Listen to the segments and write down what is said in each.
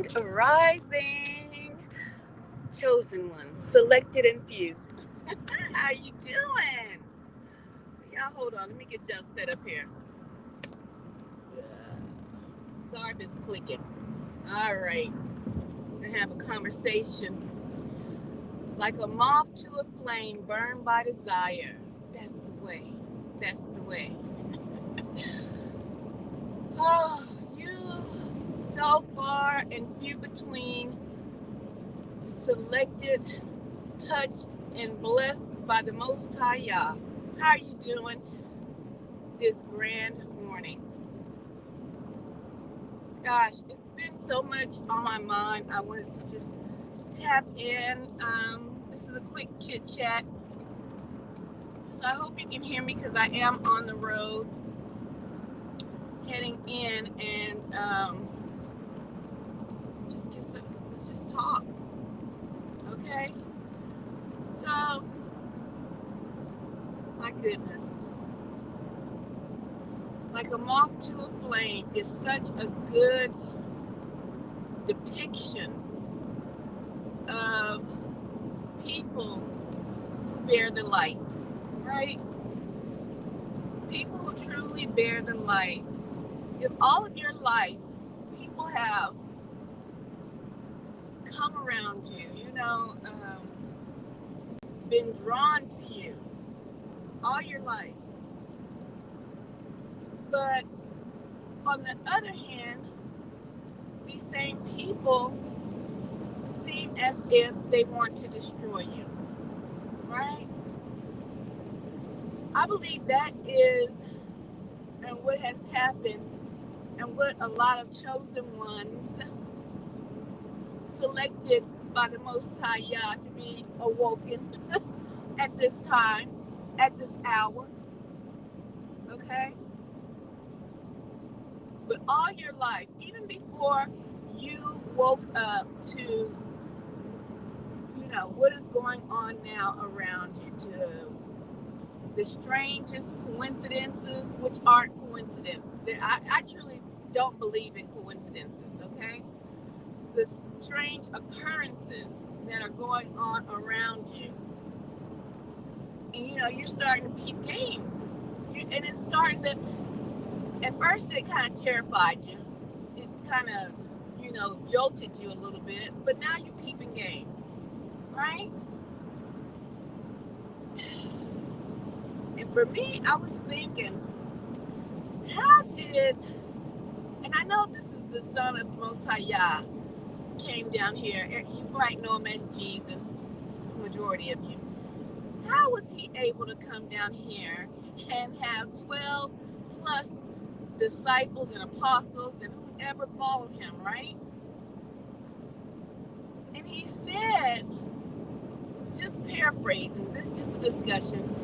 Grand Rising, chosen ones, selected and few. How you doing? Y'all hold on, let me get y'all set up here. Sorry if it's clicking. All right, we're gonna have a conversation. Like a moth to a flame, burned by desire. That's the way. That's the way. Oh, you so far and few between, selected, touched, and blessed by the Most High Yah. How are you doing this grand morning? Gosh, it's been so much on my mind. I wanted to just tap in. This is a quick chit chat. So I hope you can hear me because I am on the road heading in, and let's just talk. Okay? So, my goodness. Like a moth to a flame is such a good depiction of people who bear the light, right? People who truly bear the light. If all of your life people have come around you, been drawn to you all your life, but on the other hand, these same people seem as if they want to destroy you, right? I believe that is and what has happened and what a lot of chosen ones selected by the Most High Yah to be awoken at this time, at this hour, okay? But all your life, even before you woke up to, what is going on now around you, to the strangest coincidences, which aren't coincidences. I truly don't believe in coincidences, okay? The strange occurrences that are going on around you. And, you're starting to peep game. And it's starting to, at first it kind of terrified you. It kind of, jolted you a little bit. But now you're peeping game, right? And for me, I was thinking, and I know this is the Son of the Most High Yah, came down here. You might know him as Jesus, the majority of you. How was he able to come down here and have 12 plus disciples and apostles and whoever followed him, right? And he said, just paraphrasing, this is just a discussion,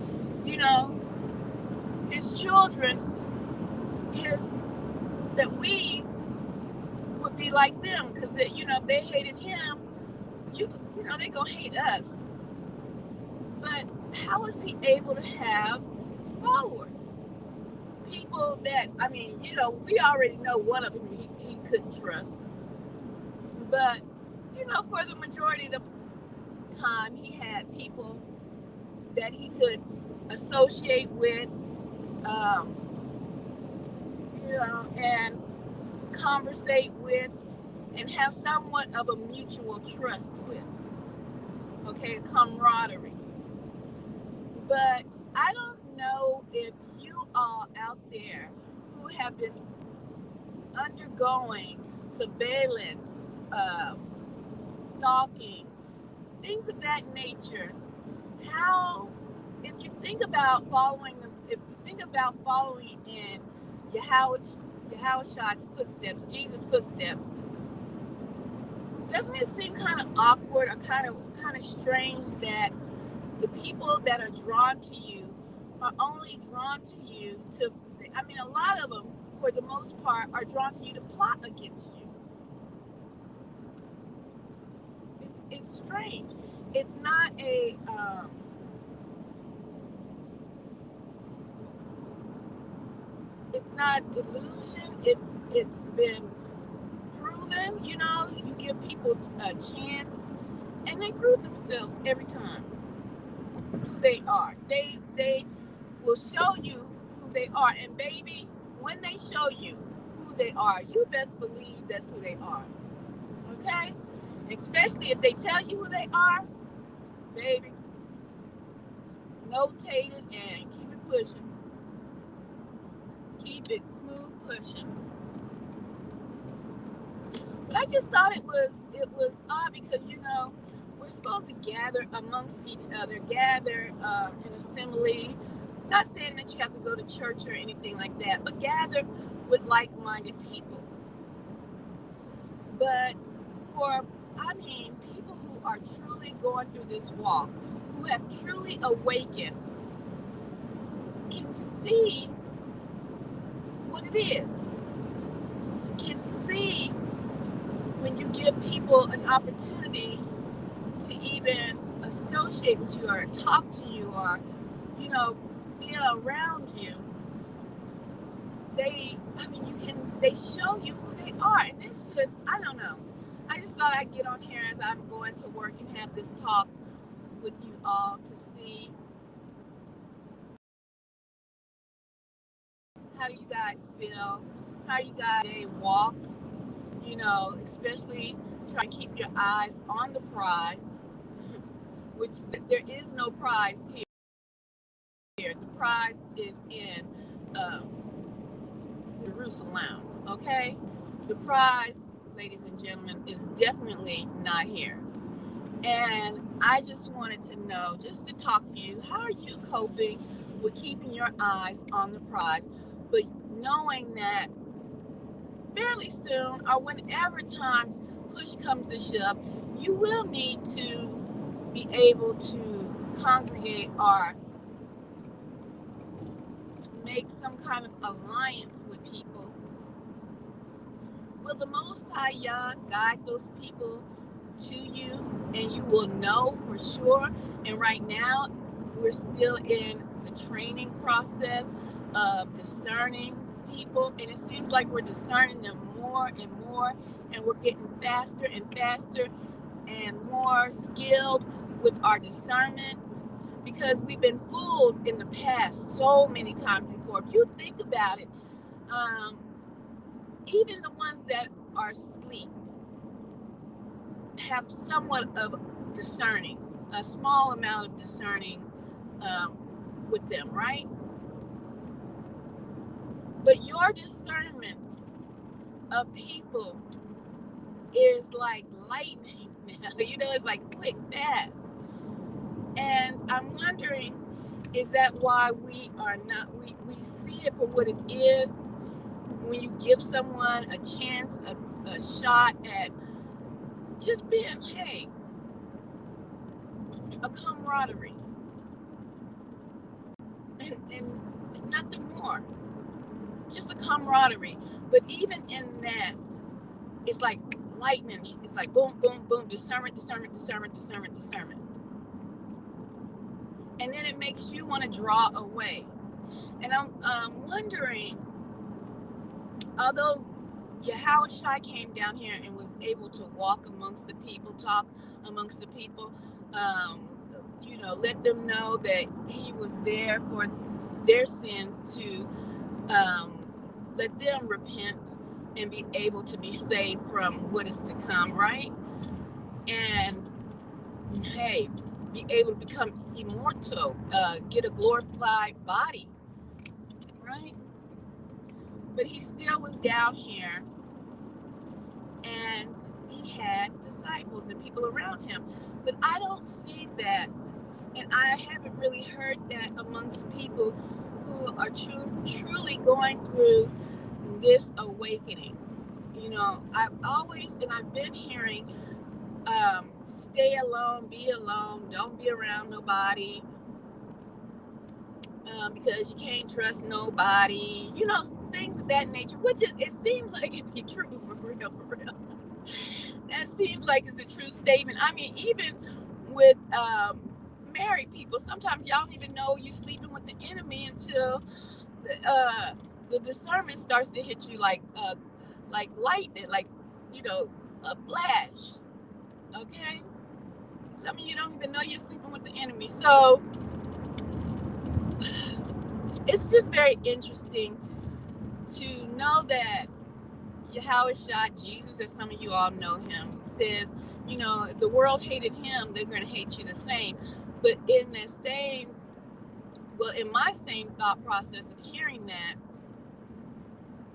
his children, that we would be like them, because if they hated him, they gonna hate us. But how was he able to have followers? People that, we already know one of them he couldn't trust. But, for the majority of the time, he had people that he could associate with, and conversate with, and have somewhat of a mutual trust with. Okay, camaraderie. But I don't know if you all out there who have been undergoing surveillance, stalking, things of that nature, if you think about following in Yahushua's footsteps, Jesus' footsteps, doesn't it seem kind of awkward or kind of strange that the people that are drawn to you are only drawn to you a lot of them, for the most part, are drawn to you to plot against you? It's strange. It's not a it's not a delusion. It's been proven. You give people a chance, and they prove themselves every time who they are. They will show you who they are, and baby, when they show you who they are, you best believe that's who they are. Okay? Especially if they tell you who they are, baby, notate it and keep it pushing. Keep it smooth pushing. But I just thought it was odd because we're supposed to gather amongst each other, gather in assembly. Not saying that you have to go to church or anything like that, but gather with like-minded people. But people who are truly going through this walk, who have truly awakened, can see what it is. Can see when you give people an opportunity to even associate with you or talk to you or, be around you. They show you who they are. And it's just, I don't know. I just thought I'd get on here as I'm going to work and have this talk with you all to see how do you guys feel, how you guys walk, especially try to keep your eyes on the prize, which there is no prize here. The prize is in Jerusalem, okay? The prize, ladies and gentlemen, is definitely not here. And I just wanted to know, just to talk to you, how are you coping with keeping your eyes on the prize, but knowing that fairly soon or whenever times push comes to shove, you will need to be able to congregate or make some kind of alliance with people. Will the Most High Yah guide those people to you, and you will know for sure? And right now, we're still in the training process of discerning people, and it seems like we're discerning them more and more, and we're getting faster and faster and more skilled with our discernment, because we've been fooled in the past so many times before. If you think about it, even the ones that are asleep have somewhat of discerning, a small amount of discerning with them, right? But your discernment of people is like lightning now. It's like quick, fast. And I'm wondering, is that why we see it for what it is? When you give someone a chance, a shot at just being, hey, a camaraderie, and nothing more, just a camaraderie. But even in that, it's like lightning. It's like boom, boom, boom, discernment. And then it makes you want to draw away. And I'm wondering, although Yahushua came down here and was able to walk amongst the people, talk amongst the people, let them know that he was there for their sins, to let them repent and be able to be saved from what is to come, right? And hey, be able to become immortal, get a glorified body, right? But he still was down here, and he had disciples and people around him. But I don't see that, and I haven't really heard that amongst people who are truly going through this awakening. I've been hearing, stay alone, be alone, don't be around nobody, because you can't trust nobody, things of that nature, which it seems like it be true for real. That seems like it's a true statement. I mean, even with married people, sometimes y'all don't even know you're sleeping with the enemy until the discernment starts to hit you like lightning, like a flash. Okay? Some of you don't even know you're sleeping with the enemy. So it's just very interesting to know that Yahushua, Jesus, as some of you all know him, says, if the world hated him, they're going to hate you the same. But in my same thought process of hearing that,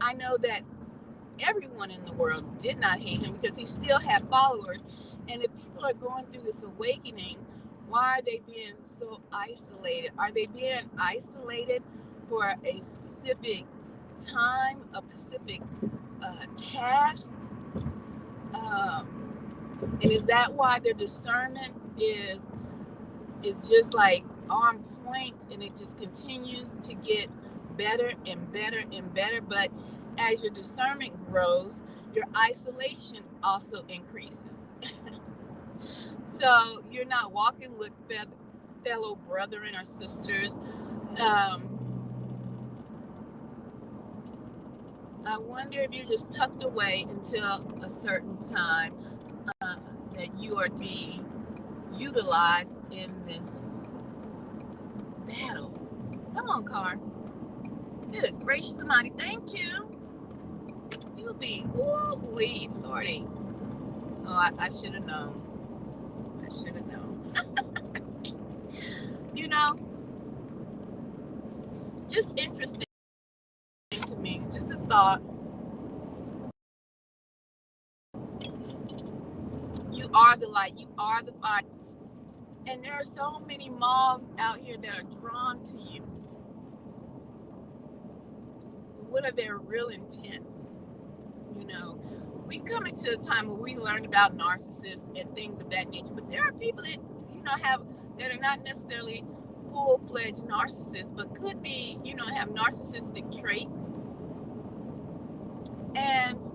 I know that everyone in the world did not hate him because he still had followers. And if people are going through this awakening, why are they being so isolated? Are they being isolated for a specific time, a specific task? And is that why their discernment is just like on point, and it just continues to get better and better and better? But as your discernment grows, your isolation also increases. So you're not walking with fellow brethren or sisters. I wonder if you're just tucked away until a certain time that you are to be utilized in this battle. Come on, car. Good gracious almighty, thank you. You'll be, ooh-wee, Lordy. Oh, I should have known. I should have known. Just interesting to me. Just a thought. You are the light. You are the light. And there are so many moths out here that are drawn to you. What are their real intents? We've come into a time where we learned about narcissists and things of that nature, but there are people that that are not necessarily full-fledged narcissists, but could be, have narcissistic traits. And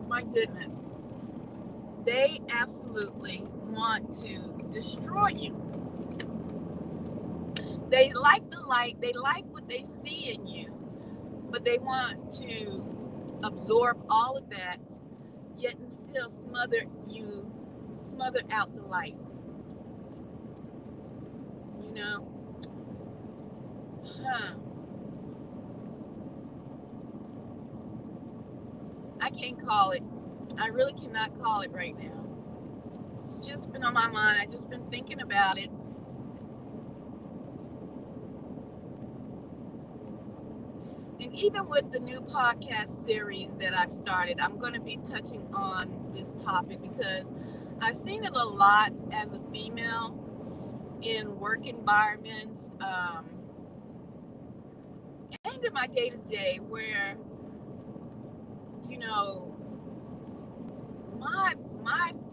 my goodness, they absolutely want to destroy you. They like the light, they like what they see in you, but they want to absorb all of that, yet and still smother out the light. I can't call it. I really cannot call it right now. It's just been on my mind. I've just been thinking about it. And even with the new podcast series that I've started, I'm going to be touching on this topic because I've seen it a lot as a female in work environments and in my day-to-day where,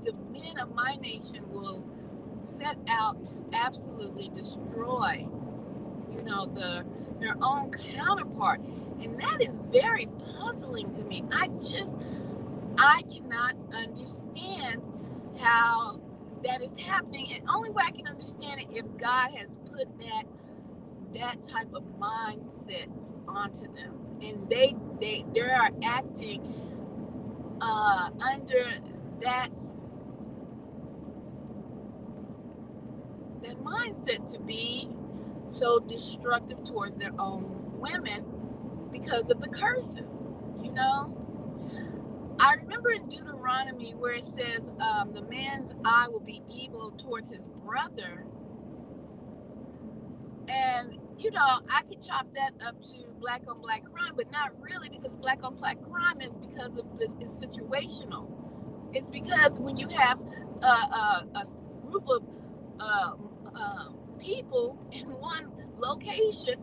the men of my nation will set out to absolutely destroy, their own counterpart. And that is very puzzling to me. I cannot understand how that is happening. And only way I can understand it if God has put that type of mindset onto them. And they are acting under that mindset to be so destructive towards their own women because of the curses. I remember in Deuteronomy where it says the man's eye will be evil towards his brother. And I could chop that up to black on black crime, but not really, because black on black crime is because of this is situational. It's because when you have a group of people in one location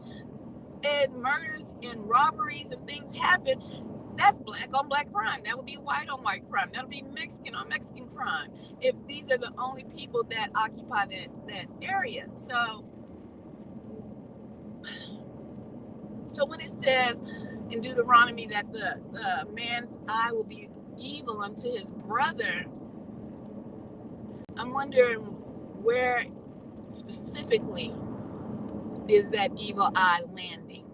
and murders and robberies and things happen, that's black on black crime. That would be white on white crime. That would be Mexican on Mexican crime if these are the only people that occupy that area. So when it says in Deuteronomy that the man's eye will be evil unto his brother, I'm wondering where specifically is that evil eye landing,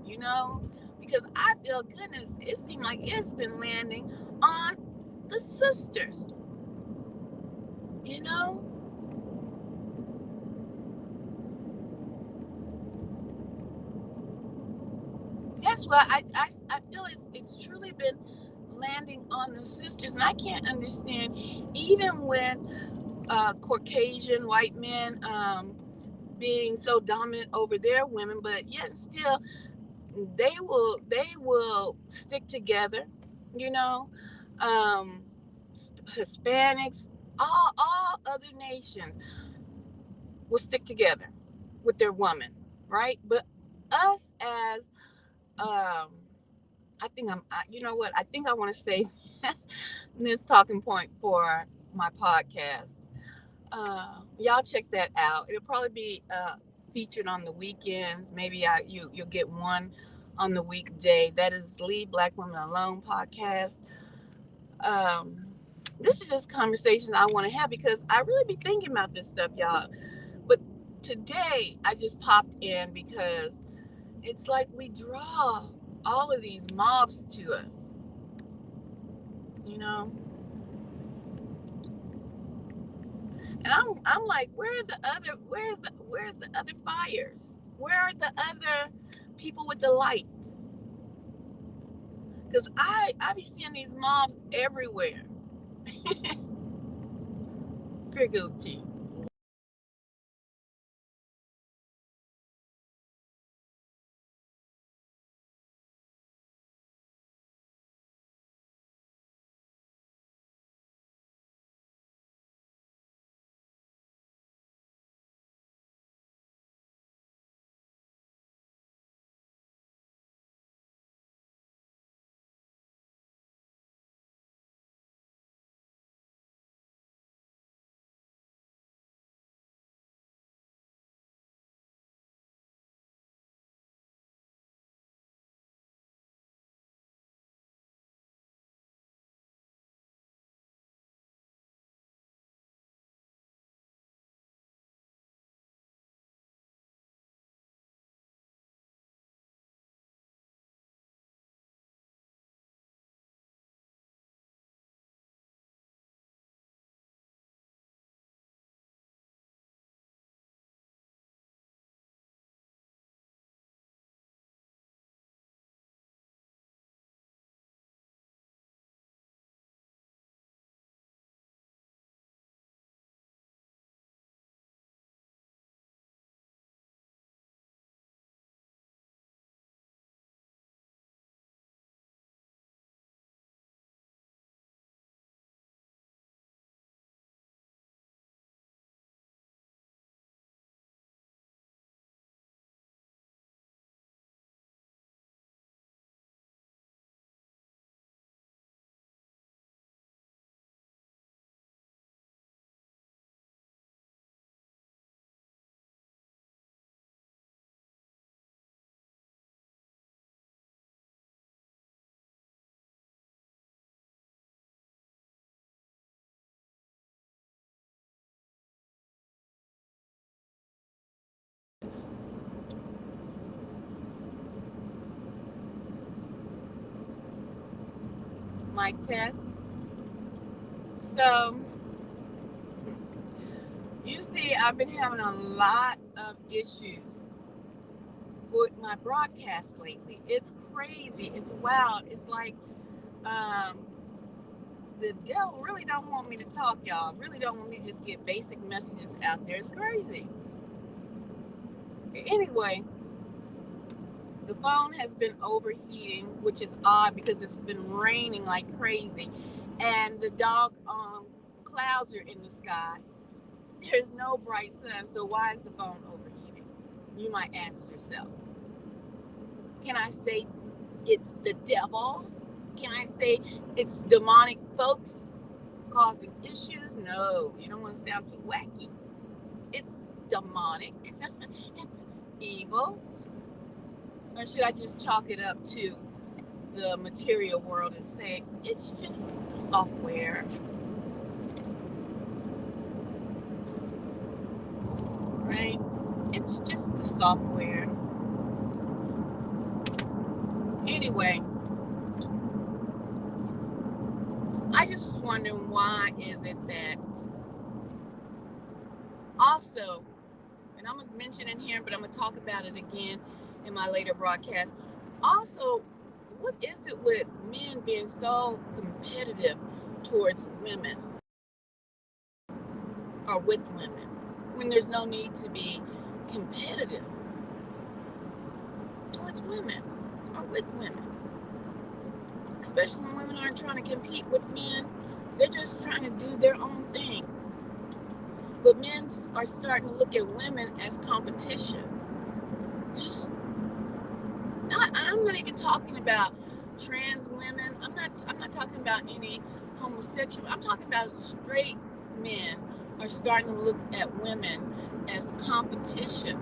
because I feel, goodness, it seems like it's been landing on the sisters. You know? That's why I feel it's truly been landing on the sisters. And I can't understand, even when Caucasian white men being so dominant over their women, but yet still they will stick together, you know. um Hispanics, all other nations will stick together with their woman, right? But us as I think you know what, I think I want to say this talking point for my podcast. Y'all check that out. It'll probably be featured on the weekends. Maybe you'll get one on the weekday. That is Leave Black Women Alone podcast. Um, this is just conversations I want to have because I really be thinking about this stuff, y'all. But today I just popped in because it's like we draw all of these mobs to us, you know. And I'm like, where's the other fires? Where are the other people with the light? Because I be seeing these mobs everywhere. Pretty. Mic test. So you see, I've been having a lot of issues with my broadcast lately. It's crazy. It's wild. It's like um, the devil really don't want me to talk, y'all. Really don't want me to just get basic messages out there. It's crazy. Anyway, the phone has been overheating, which is odd because it's been raining like crazy, and the dog clouds are in the sky. There's no bright sun, so why is the phone overheating? You might ask yourself. Can I say it's the devil? Can I say it's demonic folks causing issues? No, you don't want to sound too wacky. It's demonic. It's evil. Or should I just chalk it up to the material world and say it's just the software? Right? It's just the software. Anyway, I just was wondering, why is it that Also, and I'm going to mention it here, but I'm going to talk about it again in my later broadcast. Also, what is it with men being so competitive towards women or with women when there's no need to be competitive towards women or with women? Especially when women aren't trying to compete with men, they're just trying to do their own thing. But men are starting to look at women as competition. I'm not even talking about trans women. I'm not talking about any homosexual. I'm talking about straight men are starting to look at women as competition.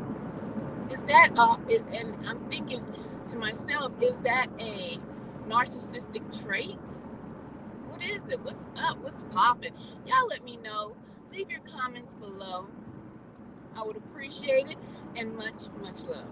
Is that and I'm thinking to myself, is that a narcissistic trait? What is it? What's up? What's popping? Y'all let me know. Leave your comments below. I would appreciate it, and much, much love.